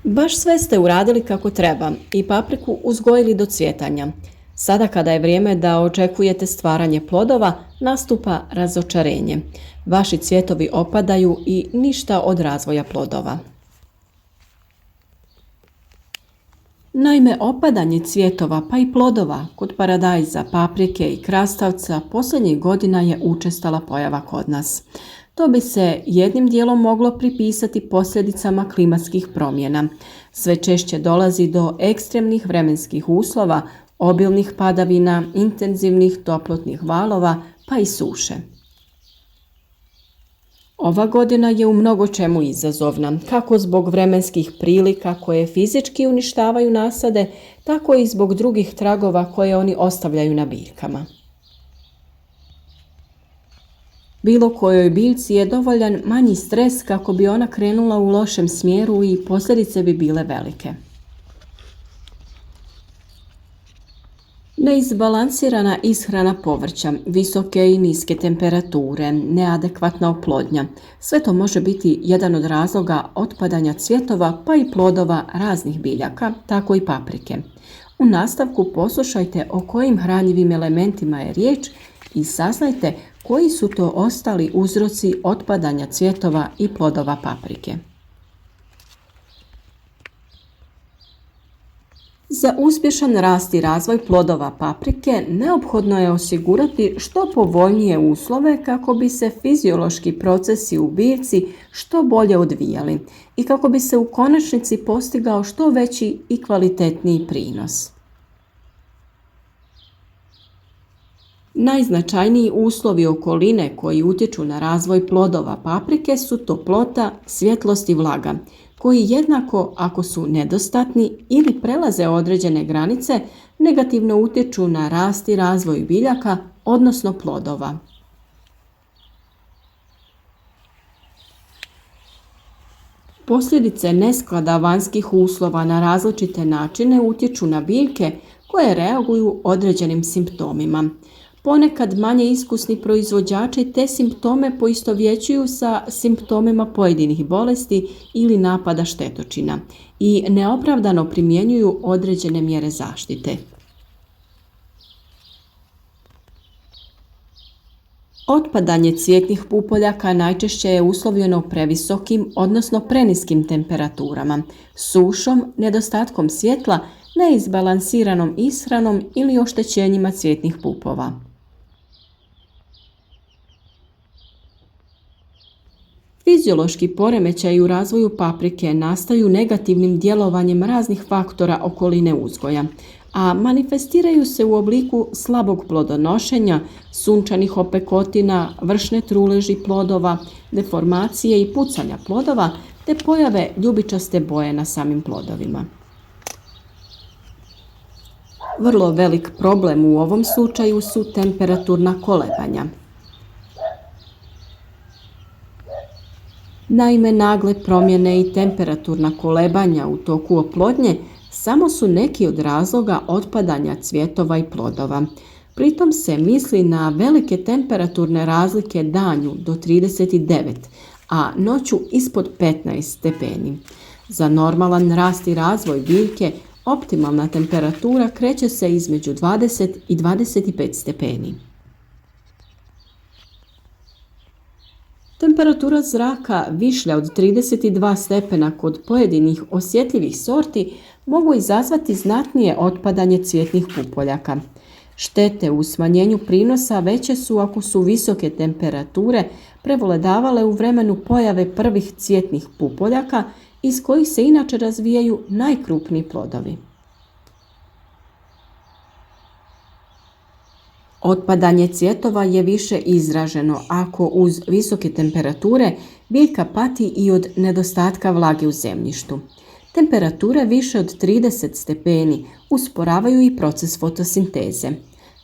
Baš sve ste uradili kako treba i papriku uzgojili do cvjetanja. Sada kada je vrijeme da očekujete stvaranje plodova, nastupa razočarenje. Vaši cvjetovi opadaju i ništa od razvoja plodova. Naime, opadanje cvjetova pa i plodova kod paradajza, paprike i krastavca posljednjih godina je učestala pojava kod nas. To bi se jednim dijelom moglo pripisati posljedicama klimatskih promjena. Sve češće dolazi do ekstremnih vremenskih uslova, obilnih padavina, intenzivnih toplotnih valova pa i suše. Ova godina je u mnogo čemu izazovna, kako zbog vremenskih prilika koje fizički uništavaju nasade, tako i zbog drugih tragova koje oni ostavljaju na biljkama. Bilo kojoj biljci je dovoljan manji stres kako bi ona krenula u lošem smjeru i posljedice bi bile velike. Neizbalansirana ishrana povrća, visoke i niske temperature, neadekvatna oplodnja. Sve to može biti jedan od razloga otpadanja cvjetova pa i plodova raznih biljaka, tako i paprike. U nastavku poslušajte o kojim hranjivim elementima je riječ i saznajte koji su to ostali uzroci otpadanja cvjetova i plodova paprike. Za uspješan rast i razvoj plodova paprike neophodno je osigurati što povoljnije uslove kako bi se fiziološki procesi u biljci što bolje odvijali i kako bi se u konačnici postigao što veći i kvalitetniji prinos. Najznačajniji uslovi okoline koji utječu na razvoj plodova paprike su toplota, svjetlost i vlaga, koji jednako, ako su nedostatni ili prelaze određene granice, negativno utječu na rast i razvoj biljaka, odnosno plodova. Posljedice nesklada vanjskih uslova na različite načine utječu na biljke koje reaguju određenim simptomima. Ponekad manje iskusni proizvođači te simptome poistovjećuju sa simptomima pojedinih bolesti ili napada štetočina i neopravdano primjenjuju određene mjere zaštite. Otpadanje cvjetnih pupoljaka najčešće je uslovljeno previsokim, odnosno preniskim temperaturama, sušom, nedostatkom svjetla, neizbalansiranom ishranom ili oštećenjima cvjetnih pupova. Fiziološki poremećaji u razvoju paprike nastaju negativnim djelovanjem raznih faktora okoline uzgoja, a manifestiraju se u obliku slabog plodonošenja, sunčanih opekotina, vršne truleži plodova, deformacije i pucanja plodova, te pojave ljubičaste boje na samim plodovima. Vrlo velik problem u ovom slučaju su temperaturna kolebanja. Naime, nagle promjene i temperaturna kolebanja u toku oplodnje samo su neki od razloga otpadanja cvjetova i plodova. Pritom se misli na velike temperaturne razlike danju do 39, a noću ispod 15 stepeni. Za normalan rast i razvoj biljke optimalna temperatura kreće se između 20 i 25 stepeni. Temperatura zraka višlja od 32 stepena kod pojedinih osjetljivih sorti mogu izazvati znatnije otpadanje cvjetnih pupoljaka. Štete u smanjenju prinosa veće su ako su visoke temperature prevladavale u vremenu pojave prvih cvjetnih pupoljaka iz kojih se inače razvijaju najkrupniji plodovi. Otpadanje cvjetova je više izraženo ako uz visoke temperature biljka pati i od nedostatka vlage u zemljištu. Temperature više od 30 stepeni usporavaju i proces fotosinteze.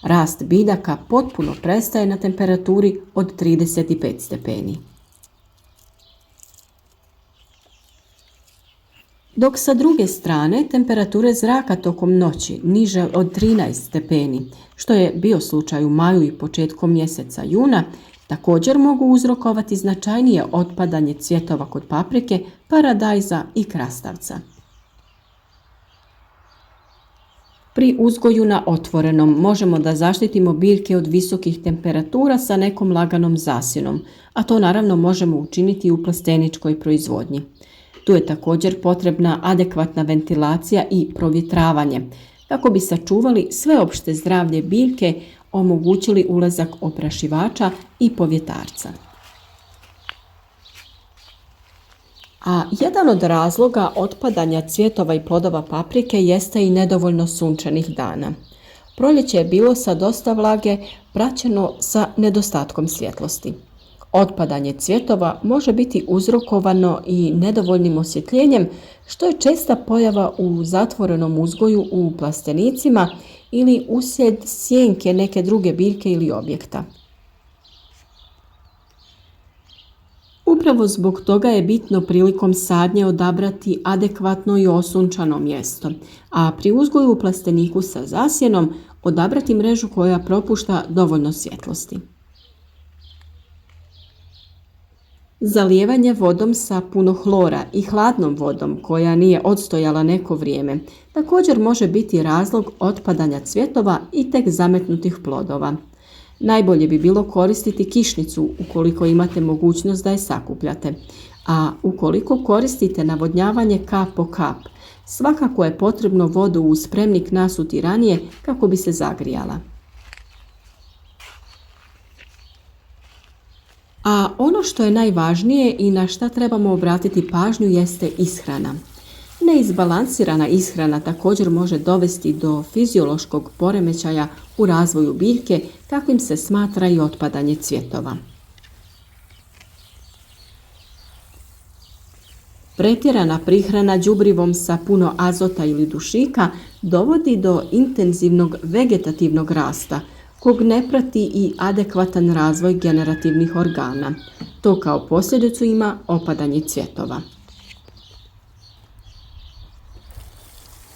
Rast biljaka potpuno prestaje na temperaturi od 35 stepeni. Dok sa druge strane temperature zraka tokom noći niže od 13 stepeni, što je bio slučaj u maju i početkom mjeseca juna, također mogu uzrokovati značajnije otpadanje cvjetova kod paprike, paradajza i krastavca. Pri uzgoju na otvorenom možemo da zaštitimo biljke od visokih temperatura sa nekom laganom zasjenom, a to naravno možemo učiniti u plasteničkoj proizvodnji. Tu je također potrebna adekvatna ventilacija i provjetravanje, kako bi sačuvali sveopšte zdravlje biljke, omogućili ulazak oprašivača i povjetarca. A jedan od razloga otpadanja cvjetova i plodova paprike jeste i nedovoljno sunčanih dana. Proljeće je bilo sa dosta vlage praćeno sa nedostatkom svjetlosti. Otpadanje cvjetova može biti uzrokovano i nedovoljnim osvjetljenjem, što je česta pojava u zatvorenom uzgoju u plastenicima ili uslijed sjenke neke druge biljke ili objekta. Upravo zbog toga je bitno prilikom sadnje odabrati adekvatno i osunčano mjesto, a pri uzgoju u plasteniku sa zasjenom odabrati mrežu koja propušta dovoljno svjetlosti. Zalijevanje vodom sa puno hlora i hladnom vodom koja nije odstojala neko vrijeme također može biti razlog otpadanja cvjetova i tek zametnutih plodova. Najbolje bi bilo koristiti kišnicu ukoliko imate mogućnost da je sakupljate, a ukoliko koristite navodnjavanje kap po kap, svakako je potrebno vodu u spremnik nasuti ranije kako bi se zagrijala. A ono što je najvažnije i na šta trebamo obratiti pažnju jeste ishrana. Neizbalansirana ishrana također može dovesti do fiziološkog poremećaja u razvoju biljke, kakvim se smatra i otpadanje cvjetova. Pretjerana prihrana đubrivom sa puno azota ili dušika dovodi do intenzivnog vegetativnog rasta, kog ne prati i adekvatan razvoj generativnih organa. To kao posljedicu ima opadanje cvjetova.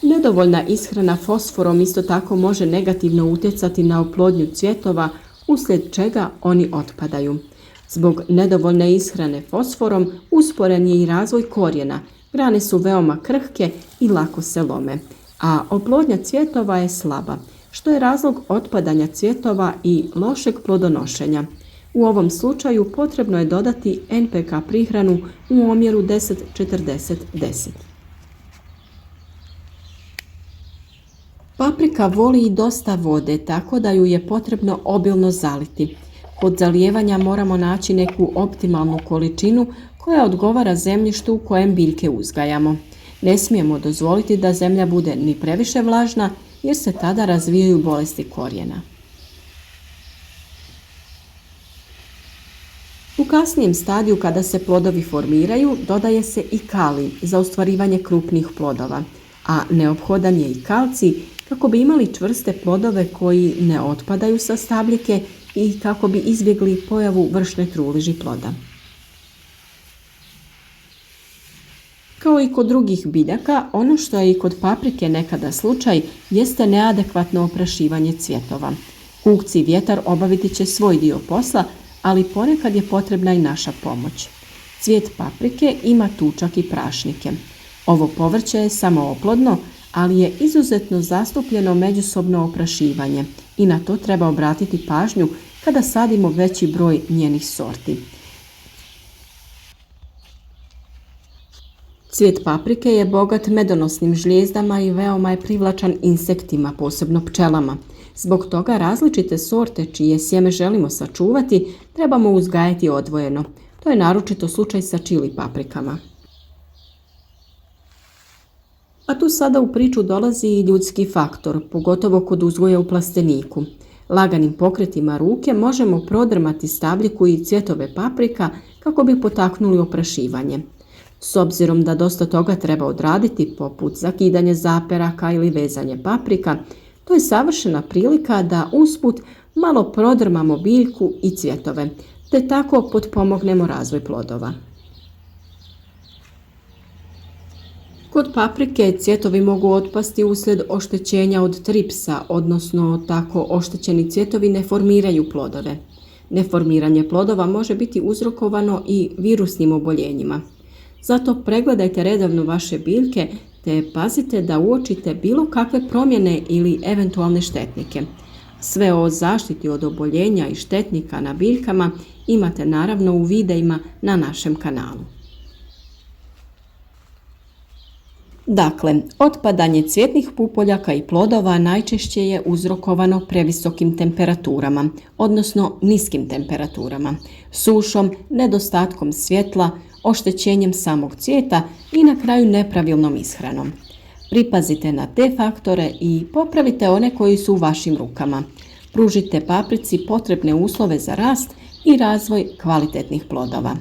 Nedovoljna ishrana fosforom isto tako može negativno utjecati na oplodnju cvjetova, uslijed čega oni otpadaju. Zbog nedovoljne ishrane fosforom usporen je i razvoj korijena, grane su veoma krhke i lako se lome, a oplodnja cvjetova je slaba, što je razlog otpadanja cvjetova i lošeg plodonošenja. U ovom slučaju potrebno je dodati NPK prihranu u omjeru 10-40-10. Paprika voli i dosta vode, tako da ju je potrebno obilno zaliti. Kod zalijevanja moramo naći neku optimalnu količinu koja odgovara zemljištu u kojem biljke uzgajamo. Ne smijemo dozvoliti da zemlja bude ni previše vlažna, jer se tada razvijaju bolesti korijena. U kasnijem stadiju, kada se plodovi formiraju, dodaje se i kalij za ostvarivanje krupnih plodova, a neophodan je i kalcij kako bi imali čvrste plodove koji ne otpadaju sa stabljike i kako bi izbjegli pojavu vršne truleži ploda. Kao i kod drugih biljaka, ono što je i kod paprike nekada slučaj jeste neadekvatno oprašivanje cvjetova. Kukci i vjetar obaviti će svoj dio posla, ali ponekad je potrebna i naša pomoć. Cvijet paprike ima tučak i prašnike. Ovo povrće je samooplodno, ali je izuzetno zastupljeno međusobno oprašivanje i na to treba obratiti pažnju kada sadimo veći broj njenih sorti. Cvijet paprike je bogat medonosnim žlijezdama i veoma je privlačan insektima, posebno pčelama. Zbog toga različite sorte čije sjeme želimo sačuvati trebamo uzgajati odvojeno. To je naročito slučaj sa čili paprikama. A tu sada u priču dolazi i ljudski faktor, pogotovo kod uzgoja u plasteniku. Laganim pokretima ruke možemo prodrmati stabljiku i cvjetove paprika kako bi potaknuli oprašivanje. S obzirom da dosta toga treba odraditi, poput zakidanja zaperaka ili vezanje paprika, to je savršena prilika da usput malo prodrmamo biljku i cvjetove, te tako potpomognemo razvoj plodova. Kod paprike cvjetovi mogu otpasti uslijed oštećenja od tripsa, odnosno tako oštećeni cvjetovi ne formiraju plodove. Neformiranje plodova može biti uzrokovano i virusnim oboljenjima. Zato pregledajte redovno vaše biljke te pazite da uočite bilo kakve promjene ili eventualne štetnike. Sve o zaštiti od oboljenja i štetnika na biljkama imate naravno u videima na našem kanalu. Dakle, otpadanje cvjetnih pupoljaka i plodova najčešće je uzrokovano previsokim temperaturama, odnosno niskim temperaturama, sušom, nedostatkom svjetla, oštećenjem samog cvijeta i na kraju nepravilnom ishranom. Pripazite na te faktore i popravite one koji su u vašim rukama. Pružite paprici potrebne uslove za rast i razvoj kvalitetnih plodova.